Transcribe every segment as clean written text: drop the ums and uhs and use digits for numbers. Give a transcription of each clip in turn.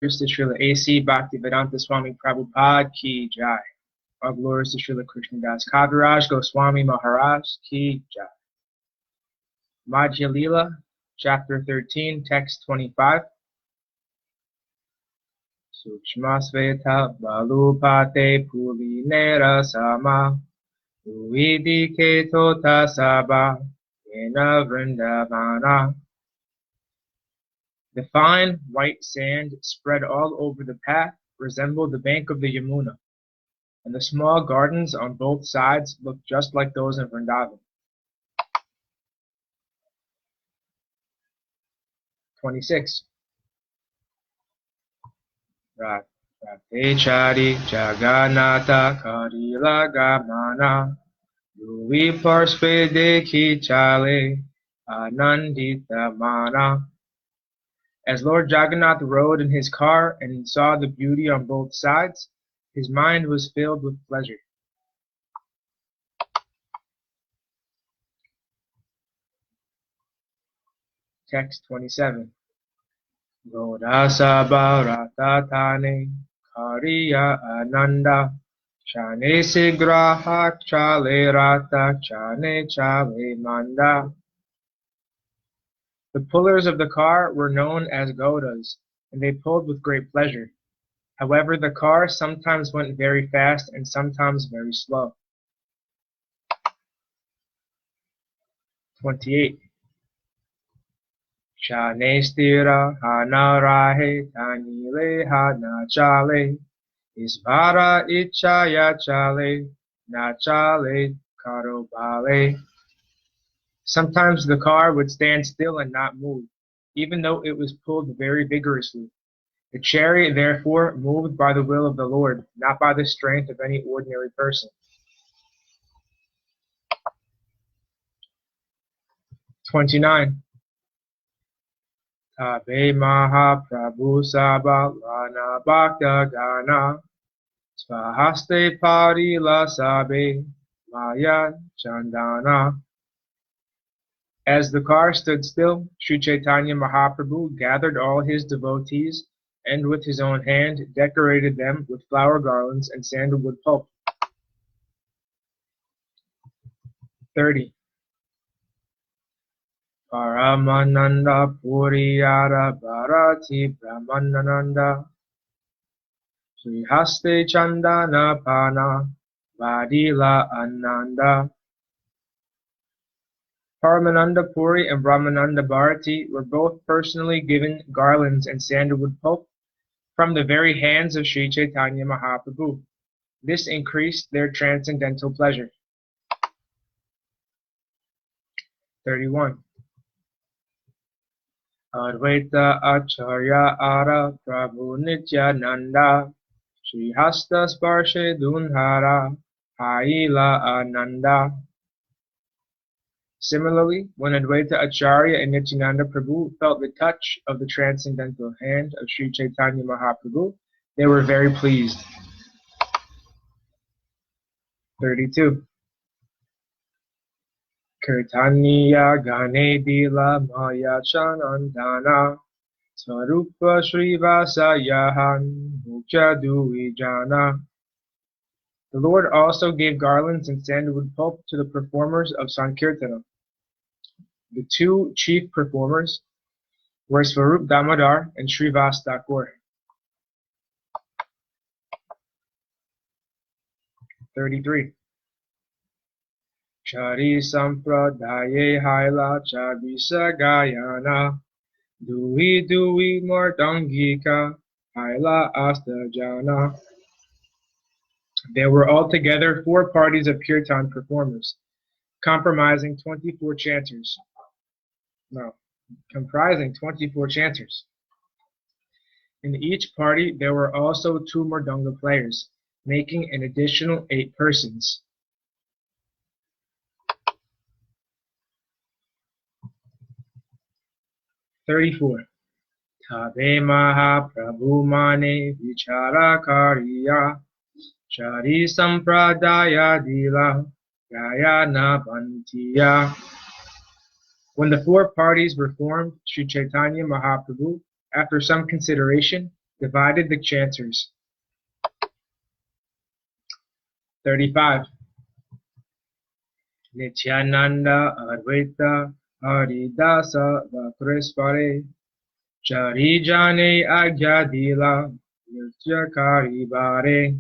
To Srila A.C. Bhaktivedanta Swami Prabhupada Ki Jai. All glories to Srila Krishnadas Kaviraj Goswami Maharaj Ki Jai. Madhya Lila, Chapter 13, Text 25. Sukshma Sveta Balupate Pulinera Sama Uidi Ketota Saba Ena Vrindavana. The fine white sand spread all over the path resembled the bank of the Yamuna, and the small gardens on both sides looked just like those in Vrindavan. 26. Ratechari Jagannatha Karila Gamana Lui Parsve Dekhi Chale Anandita Mana. As Lord Jagannath rode in his car and saw the beauty on both sides, his mind was filled with pleasure. Text 27. Godasa Bharatatane Kariya Ananda Chane Sigraha Chale Rata Chane Chale Manda. The pullers of the car were known as Gaudas, and they pulled with great pleasure. However, the car sometimes went very fast and sometimes very slow. 28. Chane stira hana rahe tanile hana chale isvara ichaya chale na chale karobale. Sometimes the car would stand still and not move, even though it was pulled very vigorously. The chariot, therefore, moved by the will of the Lord, not by the strength of any ordinary person. 29. Tabe Maha Prabhu Sabha Lana Bhakta Gana Svahaste Parila Sabe Maya Chandana. As the car stood still, Sri Chaitanya Mahaprabhu gathered all his devotees and with his own hand decorated them with flower garlands and sandalwood pulp. 30. Paramananda Puriyara Bharati Brahmananda Srihaste Chandana Pana Vadila Ananda. Paramananda Puri and Brahmananda Bharati were both personally given garlands and sandalwood pulp from the very hands of Sri Chaitanya Mahaprabhu. This increased their transcendental pleasure. 31. Advaita Acharya Ara Prabhu Nityananda Sri Hasta Sparshe Dunhara Haila Ananda. Similarly, when Advaita Acharya and Nityananda Prabhu felt the touch of the transcendental hand of Sri Chaitanya Mahaprabhu, they were very pleased. 32. Kirtaniya Gane Dila Maya Chanandana Swarupa Srivasa Yahan Mukha Duijana. The Lord also gave garlands and sandalwood pulp to the performers of Sankirtana. The two chief performers were Swarup Damodar and Srivas Thakur. 33. Chari Sampradaye Haila Chabisa Gayana Dui Dui Mardangika Haila Astajana. There were altogether 4 parties of kirtan performers, comprising 24 chanters. In each party, there were also 2 mridanga players, making an additional 8 persons. 34. Tabe Maha Prabhu Mane Vichara Kariya Chari Sampradaya Dila Gayana Bantiya. When the 4 parties were formed, Sri Chaitanya Mahaprabhu, after some consideration, divided the chanters. 35. Nityananda Advaita Haridasa Vakrispare Charijane Agyadila Nitya Karibare.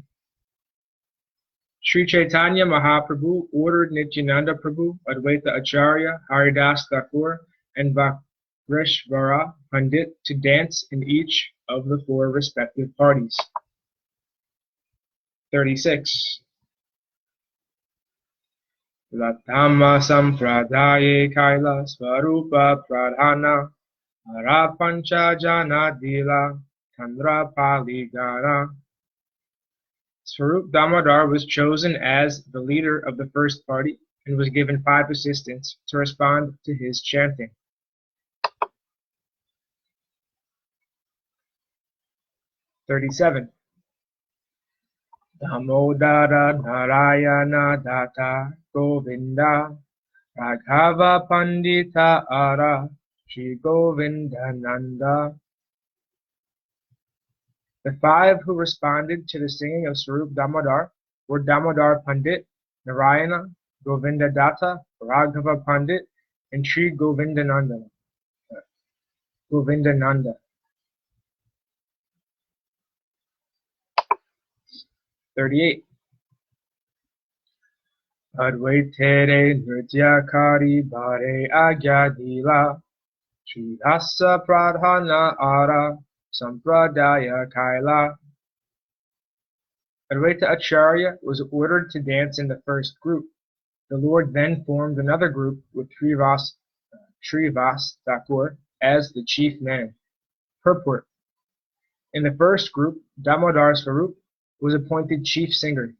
Sri Chaitanya Mahaprabhu ordered Nityananda Prabhu, Advaita Acharya, Haridas Thakur, and Vakreshvara Pandit to dance in each of the four respective parties. 36. Latama Sampradaye Kaila Svarupa Pradhana Arapancha Jana Dila Tandra Paligana. Swarup Damodar was chosen as the leader of the first party and was given 5 assistants to respond to his chanting. 37. Damodara Narayana Data Govinda Raghava Pandita Ara Shri Govindananda. The 5 who responded to the singing of Swarup Damodar were Damodar Pandit, Narayana, Govinda Datta, Raghava Pandit, and Sri Govindananda. 38. Advaitere Nrityakari Bhare Agyadila Shri Asa Pradhana Ara Sampradaya Kaila. Advaita Acharya was ordered to dance in the first group. The Lord then formed another group with Srivas Thakur as the chief man. Purport. In the first group, Damodar Swarup was appointed chief singer,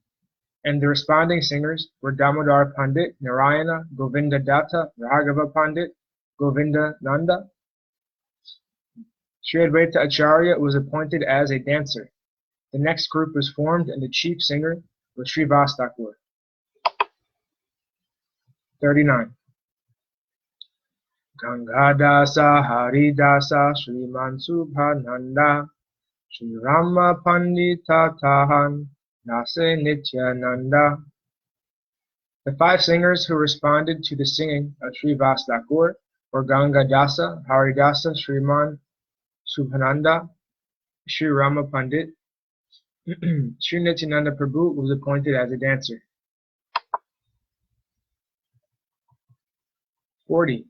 and the responding singers were Damodar Pandit, Narayana, Govinda Datta, Raghava Pandit, Govinda Nanda. Sri Advaita Acharya was appointed as a dancer. The next group was formed, and the chief singer was Srivas Thakur. 39. Gangadasa Haridasa Sriman Subhananda Sri Rama Pandita Tahan Nase Nityananda. The 5 singers who responded to the singing of Srivas Thakur were Gangadasa Haridasa Sriman Subhananda, Sri Rama Pandit. Sri Nityananda Prabhu was appointed as a dancer. 40.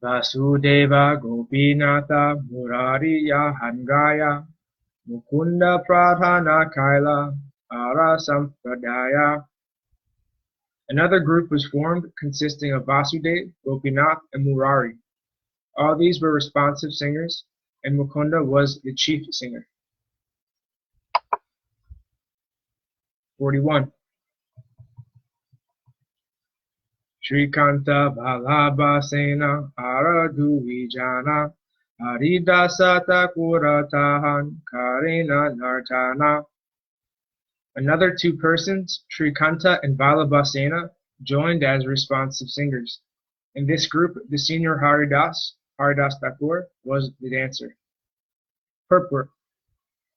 Vasudeva Gopinatha Murari Yahangaya Mukunda Pradhana Kaila Ara Sampradaya. Another group was formed consisting of Vasudeva, Gopinath, and Murari. All these were responsive singers, and Mukunda was the chief singer. 41. Shrikanta Balabhasena Aradu Vijana Haridasa Thakuratahan Karina Nartana. Another 2 persons, Shrikanta and Balabhasena, joined as responsive singers. In this group, the senior Haridas Thakur, was the dancer. Purport.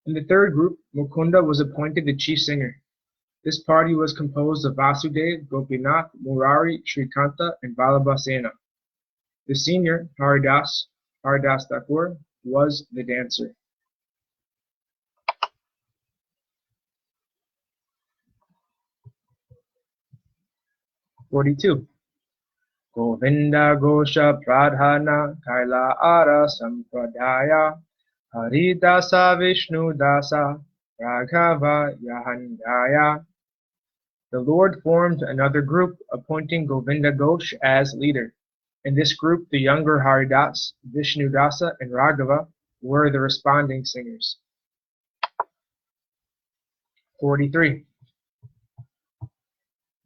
In the third group, Mukunda was appointed the chief singer. This party was composed of Vasudeva, Gopinath, Murari, Shrikanta, and Balabhasena. The senior, Haridas Thakur, was the dancer. (42) Govinda Gosha Pradhana Kaila Ara Sampradaya Haridasa Vishnudasa Raghava Yahandaya. The Lord formed another group, appointing Govinda Ghosh as leader. In this group, the younger Haridas, Vishnudasa, and Raghava were the responding singers. 43.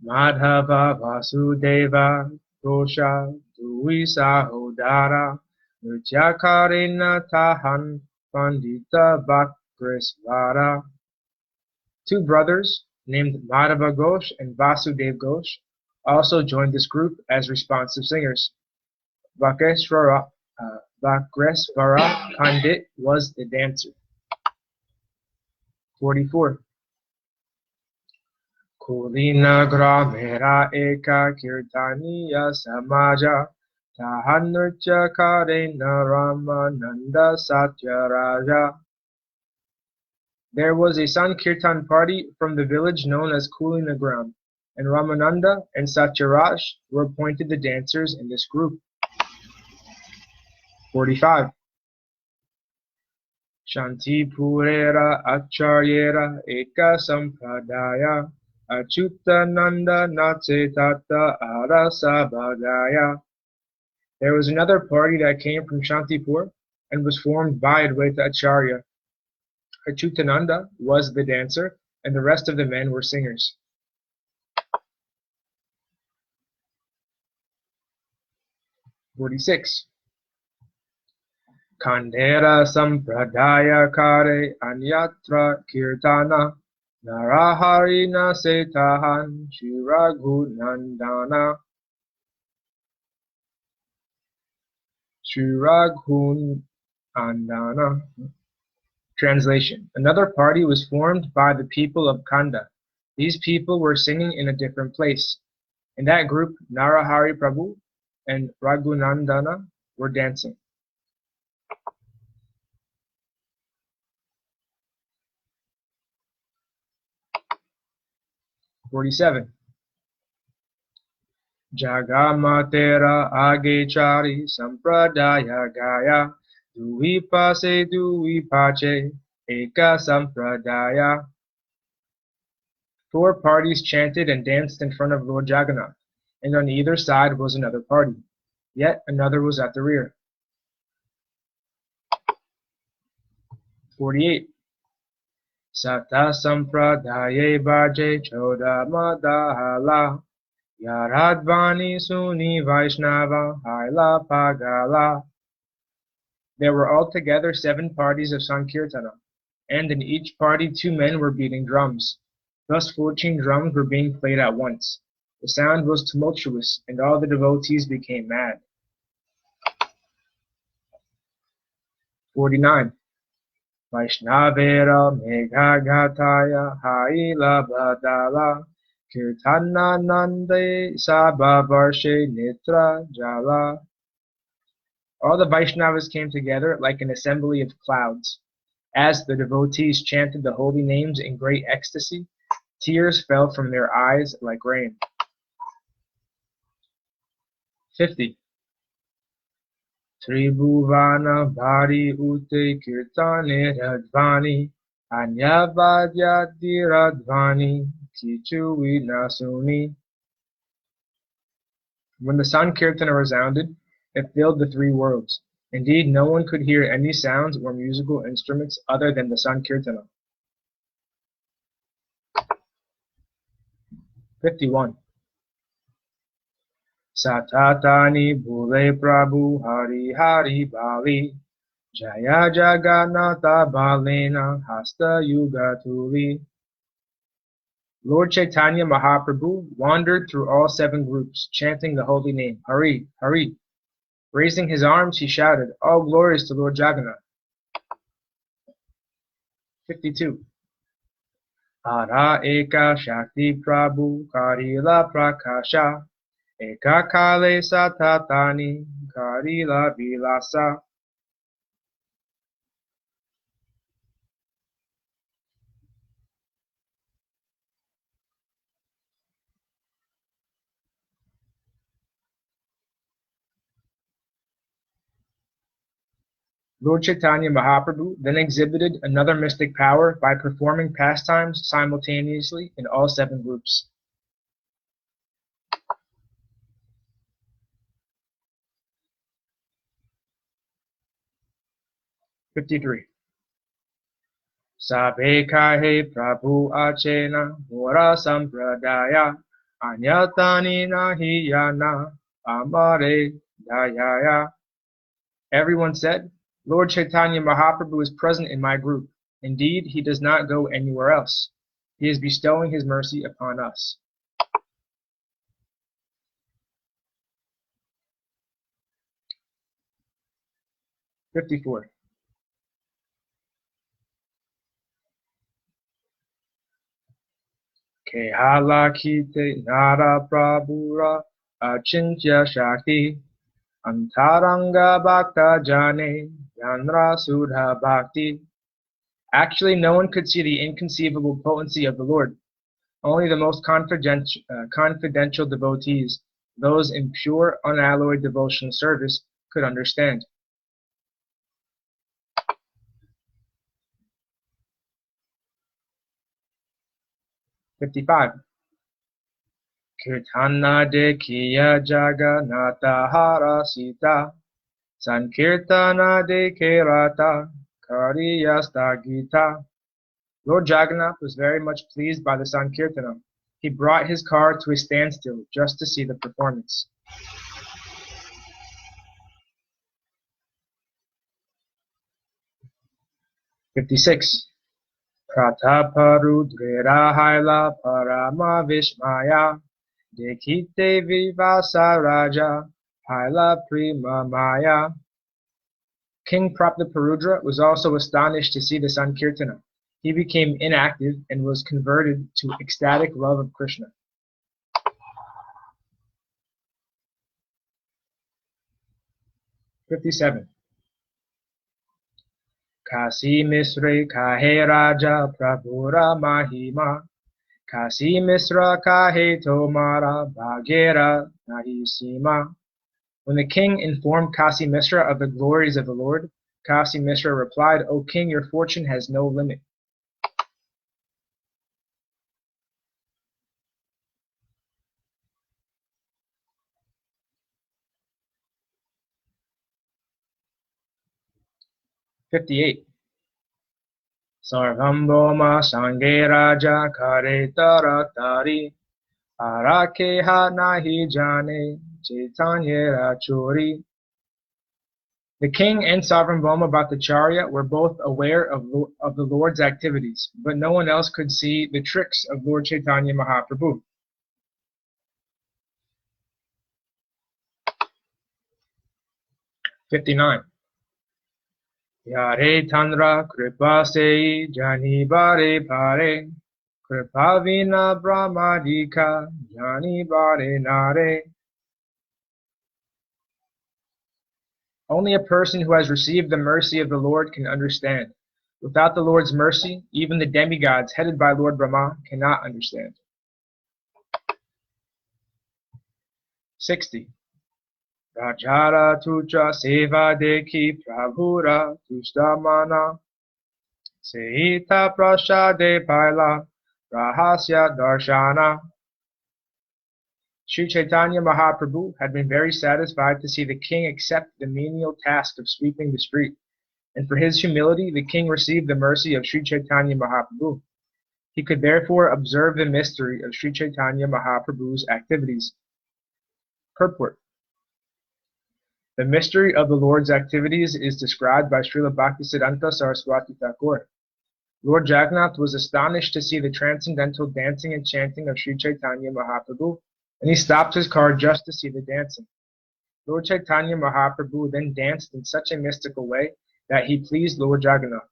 Madhava Vasudeva Gosha Duisa Hodara Nrityakarina Tahan Pandita Vakrisvara. 2 brothers, named Madhava Ghosh and Vasudev Ghosh, also joined this group as responsive singers. Vakresvara Pandit was the dancer. 44. Kulina gramera eka kirtaniya samaja tahanurcha karena Ramananda Satyaraja. There was a Sankirtan party from the village known as Kulinagram, and Ramananda and Satyaraj were appointed the dancers in this group. 45. Shanti Purera Acharyera Eka Sampradaya Achyutananda Natse Tata Arasa Bhagaya. There was another party that came from Shantipur and was formed by Advaita Acharya. Achyutananda was the dancer, and the rest of the men were singers. 46. Kandera Sampradaya Kare Anyatra Kirtana Naraharina Setahan Shiraghunandana. Shiraghunandana. Translation. Another party was formed by the people of Kanda. These people were singing in a different place. In that group, Narahari Prabhu and Raghunandana were dancing. 47. Jagamatera Agechari Sampradaya Gaya Duipase Duipache Eka Sampradaya. 4 parties chanted and danced in front of Lord Jagannath, and on either side was another party. Yet another was at the rear. 48. Sata Sampradaye Baje Choda Madahala Yaradvani Suni Vaishnava Haila Pagala. There were altogether 7 parties of Sankirtana, and in each party 2 men were beating drums. Thus 14 drums were being played at once. The sound was tumultuous, and all the devotees became mad. 49. Vaishnavera Meghagataya Haila Badala Kirtananande Sabhavarshe Nitra Jala. All the Vaishnavas came together like an assembly of clouds. As the devotees chanted the holy names in great ecstasy, tears fell from their eyes like rain. 50. Tribhuvana Bhari Ute Kirtane Radvani Anyavadyati Radvani Kichu Vinasuni. When the Sankirtana resounded, it filled the 3 worlds. Indeed, no one could hear any sounds or musical instruments other than the Sankirtana. 51. Satatani Bhule Prabhu Hari Hari Bali Jaya Jagannatha Balena Hasta Yuga Tuli. Lord Chaitanya Mahaprabhu wandered through all 7 groups, chanting the holy name, Hari, Hari. Raising his arms, he shouted, all glories to Lord Jagannath. 52. Ara Eka Shakti Prabhu Karila Prakasha Eka Kale Satatani Karila Vilasa. Lord Chaitanya Mahaprabhu then exhibited another mystic power by performing pastimes simultaneously in all 7 groups. 53. Sabe kahe Prabhu achena mora sampradaya anyatani nahi yana amare dayaya. Everyone said, Lord Chaitanya Mahaprabhu is present in my group. Indeed, he does not go anywhere else. He is bestowing his mercy upon us. 54. Kehala kite nara prabhura achintya shakti antaranga bhakta jane yanra sudha bhakti. Actually, no one could see the inconceivable potency of the Lord. Only the most confidential devotees, those in pure, unalloyed devotional service, could understand. 55. Kirtana dekhiya jaganata hara sita, sankirtana dekherata kariyasta gita. Lord Jagannath was very much pleased by the Sankirtana. He brought his car to a standstill just to see the performance. 56. Prataparudrera haila parama vishmaya dekhite vivasa raja haila prima maya. King Prataparudra was also astonished to see the Sankirtana. He became inactive and was converted to ecstatic love of Krishna. 57. Kasi misre kahe raja prabhura mahima, kasi misra kahe tomara bhagera nahi sima. When the king informed Kasi Misra of the glories of the Lord, Kasi Misra replied, O king, your fortune has no limit. 58. Sarvambhoma Sange Raja Kare Taratari Arakeha Nahi Jane Chaitanya Charitamrta. The king and Sarvambhauma Bhattacharya were both aware of the Lord's activities, but no one else could see the tricks of Lord Chaitanya Mahaprabhu. 59. Yare Tandra Kripa Sei Jani Bare Pare Kripa Vina Brahmadika Jani Bare Nare. Only a person who has received the mercy of the Lord can understand. Without the Lord's mercy, even the demigods headed by Lord Brahma cannot understand. 60. Rajara tuja seva dekhi prabhura tustamana sehita prashade paila rahasya darshana. Sri Chaitanya Mahaprabhu had been very satisfied to see the king accept the menial task of sweeping the street, and for his humility the king received the mercy of Sri Chaitanya Mahaprabhu. He could therefore observe the mystery of Sri Chaitanya Mahaprabhu's activities. Purport. The mystery of the Lord's activities is described by Srila Bhaktisiddhanta Saraswati Thakur. Lord Jagannath was astonished to see the transcendental dancing and chanting of Sri Chaitanya Mahaprabhu, and he stopped his car just to see the dancing. Lord Chaitanya Mahaprabhu then danced in such a mystical way that he pleased Lord Jagannath.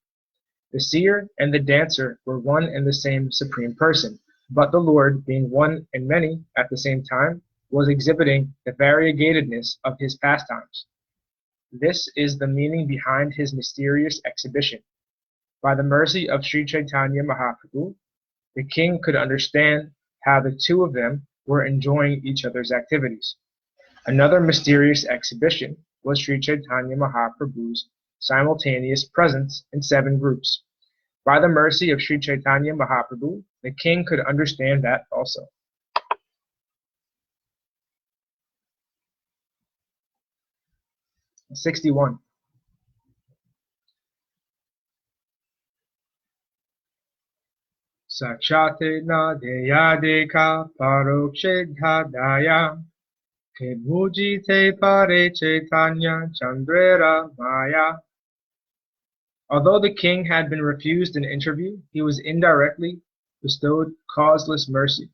The seer and the dancer were one and the same supreme person, but the Lord, being one and many at the same time, was exhibiting the variegatedness of his pastimes. This is the meaning behind his mysterious exhibition. By the mercy of Sri Chaitanya Mahaprabhu, the king could understand how the two of them were enjoying each other's activities. Another mysterious exhibition was Sri Chaitanya Mahaprabhu's simultaneous presence in 7 groups. By the mercy of Sri Chaitanya Mahaprabhu, the king could understand that also. 61. Sachate na deya deka parokshe dhadaya ke mujite pare Chaitanya Chandrera Maya. Although the king had been refused an interview, he was indirectly bestowed causeless mercy.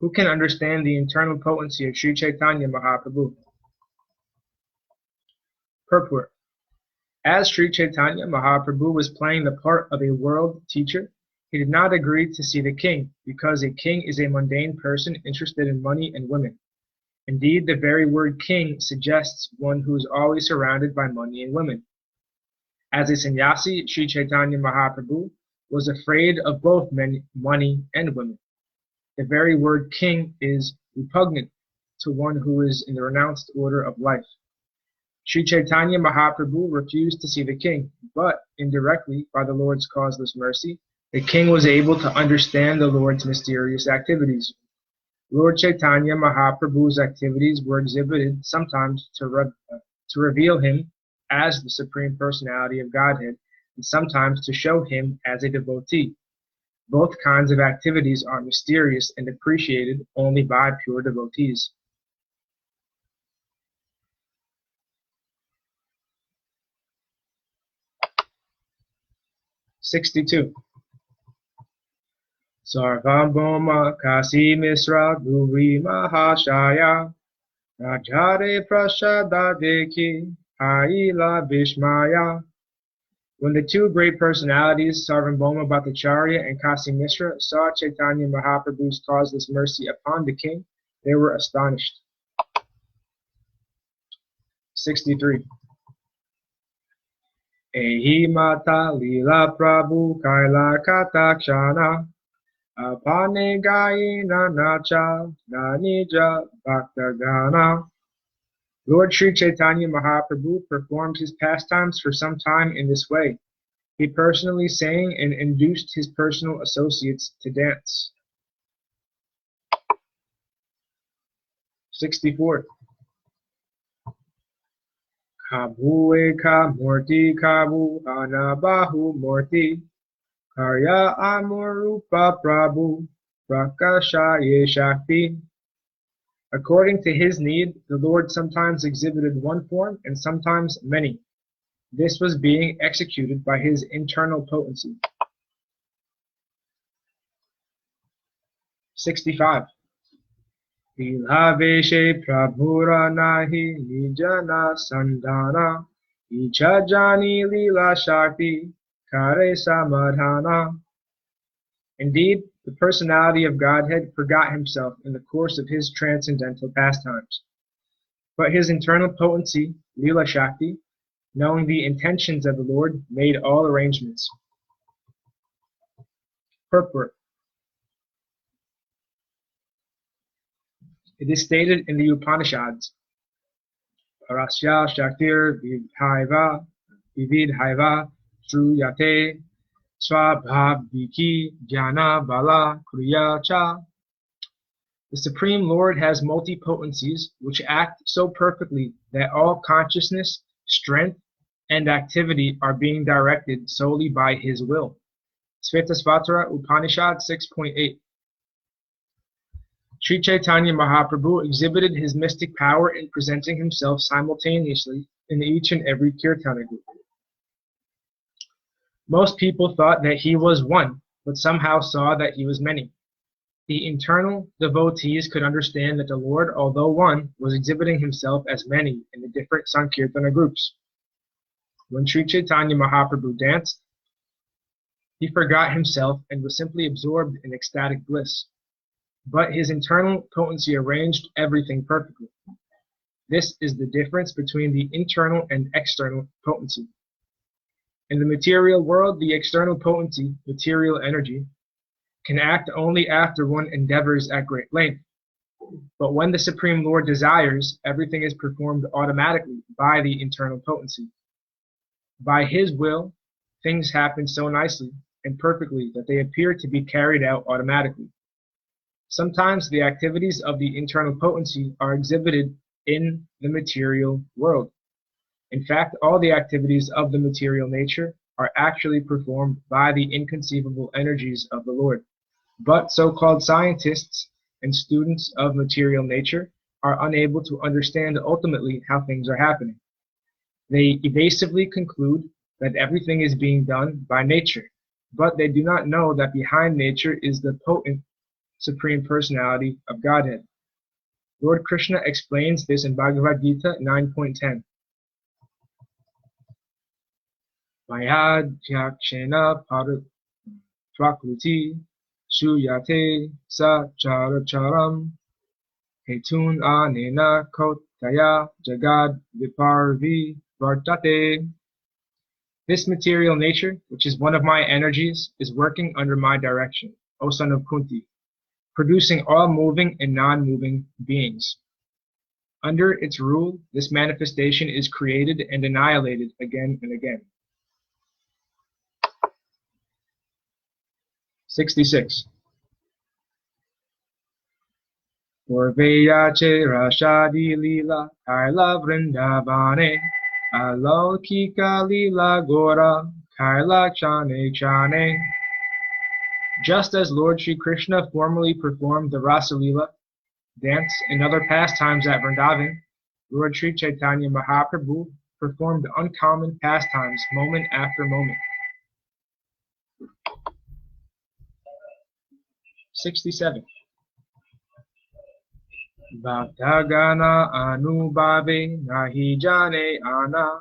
Who can understand the internal potency of Sri Chaitanya Mahaprabhu? Purport. As Sri Chaitanya Mahaprabhu was playing the part of a world teacher, He did not agree to see the king, because a king is a mundane person interested in money and women. Indeed, the very word king suggests one who is always surrounded by money and women. As a sannyasi, Sri Chaitanya Mahaprabhu was afraid of both money and women. The very word king is repugnant to one who is in the renounced order of life. Sri Chaitanya Mahaprabhu refused to see the king, but indirectly, by the Lord's causeless mercy, the king was able to understand the Lord's mysterious activities. Lord Chaitanya Mahaprabhu's activities were exhibited sometimes to reveal him as the Supreme Personality of Godhead, and sometimes to show him as a devotee. Both kinds of activities are mysterious and appreciated only by pure devotees. (62) Sarvabhauma Kasi Misra Guri Mahashaya Rajare Prashada Deki Haila Vishmaya. When the two great personalities, Sarvabhauma Bhattacharya and Kasi Misra, saw Chaitanya Mahaprabhu's causeless mercy upon the king, they were astonished. 63. Ehi Mata Lila Prabhu Kaila Katakshana Apane Gayina Nacha Nanija Bhaktagana. Lord Sri Chaitanya Mahaprabhu performed his pastimes for some time in this way. He personally sang and induced his personal associates to dance. 64. Kabu Eka Murti Kabu Anabahu Murti Karya Amurupa Prabhu Prakasha Shakti. According to his need, the Lord sometimes exhibited one form and sometimes many. This was being executed by his internal potency. 65. Vilaveshe Prabhura Nahi Nijana Sandhana Ichajani Lila Shakti Kare Samadhana. Indeed, the personality of Godhead forgot himself in the course of his transcendental pastimes. But his internal potency, Lila Shakti, knowing the intentions of the Lord, made all arrangements. Purport. It is stated in the Upanishads, Parasya Shaktir Vividhaiva Shruyate Swabhaviki Jnana Bala Kriya Cha. The Supreme Lord has multi-potencies which act so perfectly that all consciousness, strength, and activity are being directed solely by his will. Svetasvatara Upanishad 6.8. Sri Chaitanya Mahaprabhu exhibited his mystic power in presenting himself simultaneously in each and every kirtana group. Most people thought that he was one, but somehow saw that he was many. The internal devotees could understand that the Lord, although one, was exhibiting himself as many in the different Sankirtana groups. When Sri Chaitanya Mahaprabhu danced, he forgot himself and was simply absorbed in ecstatic bliss. But his internal potency arranged everything perfectly. This is the difference between the internal and external potency. In the material world, the external potency, material energy, can act only after one endeavors at great length. But when the Supreme Lord desires, everything is performed automatically by the internal potency. By his will, things happen so nicely and perfectly that they appear to be carried out automatically. Sometimes the activities of the internal potency are exhibited in the material world. In fact, all the activities of the material nature are actually performed by the inconceivable energies of the Lord. But so-called scientists and students of material nature are unable to understand ultimately how things are happening. They evasively conclude that everything is being done by nature, but they do not know that behind nature is the potent Supreme Personality of Godhead. Lord Krishna explains this in Bhagavad Gita 9.10. Maya Jakshena Prakruti Shuyate Sa Characharam Hetun Anena Kotaya Jagad Viparvi Vartate. This material nature, which is one of my energies, is working under my direction, O son of Kunti, producing all moving and non-moving beings. Under its rule, this manifestation is created and annihilated again and again. 66. Purveyache Rashadi Lila Kaila Vrindavane Alaukika Lila Gora Kaila Chane Chane. Just as Lord Sri Krishna formerly performed the Rasa Lila dance and other pastimes at Vrindavan, Lord Sri Chaitanya Mahaprabhu performed uncommon pastimes moment after moment. 67. Bhaktagana anubhave nahi jane ana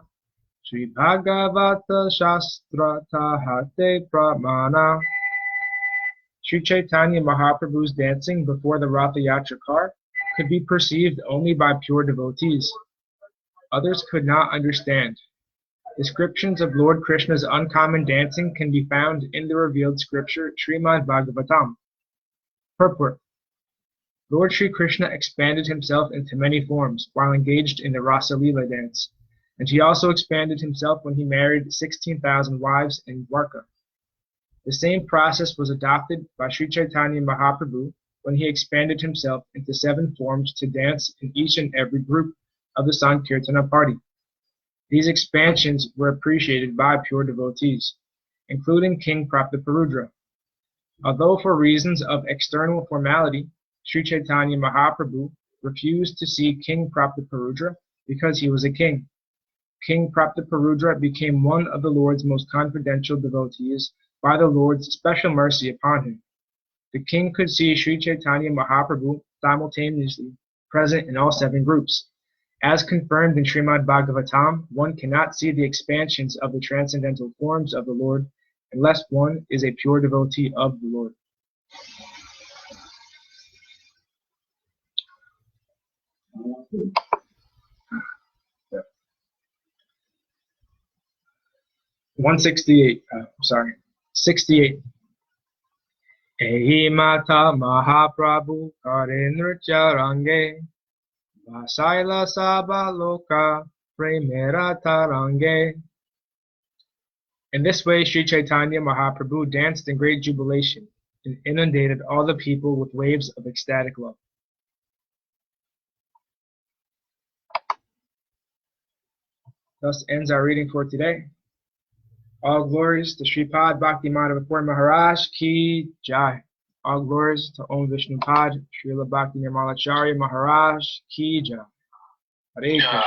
Sri Bhagavata Shastra Tahate Pramana. Sri Chaitanya Mahaprabhu's dancing before the Ratha Yatra car could be perceived only by pure devotees. Others could not understand. Descriptions of Lord Krishna's uncommon dancing can be found in the revealed scripture Srimad Bhagavatam. Purport. Lord Sri Krishna expanded himself into many forms while engaged in the Rasa Lila dance, and he also expanded himself when he married 16,000 wives in Dwarka. The same process was adopted by Sri Chaitanya Mahaprabhu when he expanded himself into 7 forms to dance in each and every group of the Sankirtana party. These expansions were appreciated by pure devotees, including King Prataparudra. Although for reasons of external formality, Sri Chaitanya Mahaprabhu refused to see King Prataparudra because he was a king. King Prataparudra became one of the Lord's most confidential devotees by the Lord's special mercy upon him. The king could see Sri Chaitanya Mahaprabhu simultaneously present in all 7 groups. As confirmed in Srimad Bhagavatam, one cannot see the expansions of the transcendental forms of the Lord unless one is a pure devotee of the Lord. Yeah. 68. Ehi mata Mahaprabhu Karendra Charange Vasaila Sabha Loka Premera Tarange. In this way, Sri Chaitanya Mahaprabhu danced in great jubilation and inundated all the people with waves of ecstatic love. Thus ends our reading for today. All glories to Sripad Bhakti Madhava Puri Maharaj Ki Jai. All glories to Om Vishnupad Srila Bhakti Nirmala Acharya Maharaj Ki Jai. Hare Krishna.